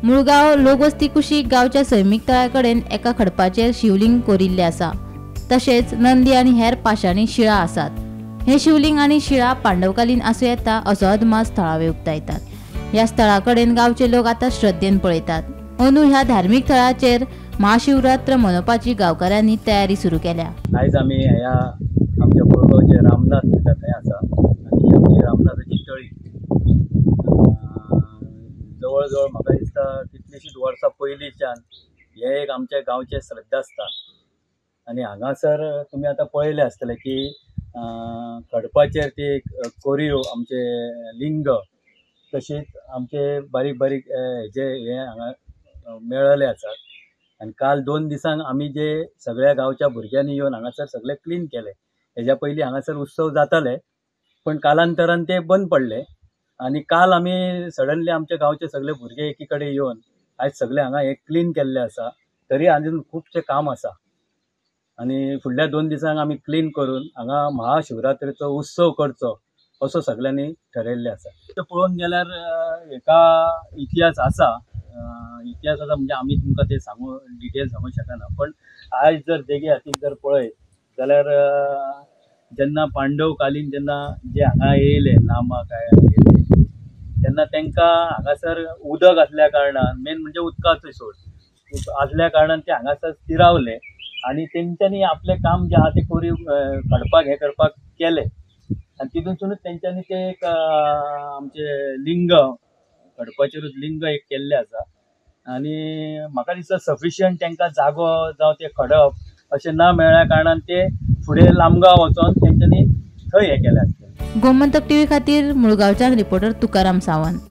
मुळगाव लोकवस्ती कुशीक गावच्या सैमीक तळ्याकडेन एका खडपाचेर शिवलिंग कोरिल्ले आसा। तशेंच नंदी आनी हेर पाशाणी शिळा आसात। हे शिवलिंग आनी शिळा पांडवकालीन आसूं येता असो अदमास थळावे उक्तायतात। ह्या स्थळाकडेन गावचे लोक आता श्रद्धेन पळयतात। अंदू ह्या धार्मिक थळाचेर महाशिवरात्र मनोवपाची गांवकारांनी तयारी सुरू केल्या। आयज आमी ह्या आमच्या मुळगावचे रामनाथ म्हणटा थंय आसा आनी आमची रामनाथाची तळी जवळ जवळ म्हाका दिसता कितलीशीच वर्सां पयलींच्यान हे एक आमच्या गांवचे श्रद्धास्थान। आनी हांगासर तुमी आतां पळयले आसतले की खडपाचेर ते कोरीव आमचे लिंग तशेंच आमचे बारीक बारीक हे हांगा मेळले आसात। आनी काल 2 दिसांक आमी जे सगळ्या गांवच्या भुरग्यांनी येवन हांगासर सगळे क्लीन केले। हेज्या पयलीं हांगासर उत्सव जाताले पण कालांतरान ते बंद पडले आनी काल आमी सडनली आमच्या गांवचे सगळे भुरगे एकी कडेन येवन आयज सगळे हांगा हे क्लीन केल्ले आसा। तरी आजून खूबशें काम आसा आनी फुडल्या 2 दिसांक आमी क्लीन करून हांगा महाशिवरात्रेचो उत्सव करचो असो सगळ्यांनी ठरयल्ले आसा। ते पळोवन गेल्यार हेका इतिहास आसा म्हणजे आमी तुमकां ते डिटेल सांगू शकना। पण आयज जर देगे हातीक जर पळयत जाल्यार जेन्ना पांडव कालीन जेन्ना जे हांगा येयले नामा काय येयले तेन्ना तांकां हांगासर उदक आसल्या कारणान मेन म्हणजे उदकाचो सोर्स आसल्या कारणान ते हांगासर स्थिरावले आनी तेंच्यांनी आपलें काम जे आहा ते कोरीव काडपाक हे करपाक केले आनी तितूनसूनच तेंच्यांनी ते एक आमचे लिंग खडपाचेरूच लिंग एक केल्ले आसा। आनी म्हाका दिसता सफिशियंट तांकां जागो जावं ते खडप अशें ना मेळ्ळ्या कारणान ते फुडें लांबगांव वचोन तेंच्यांनी थंय हे केले आसतले। गोमंतक टीव्ही खातीर मुळगांवच्यान रिपोर्टर तुकाराम सावंत।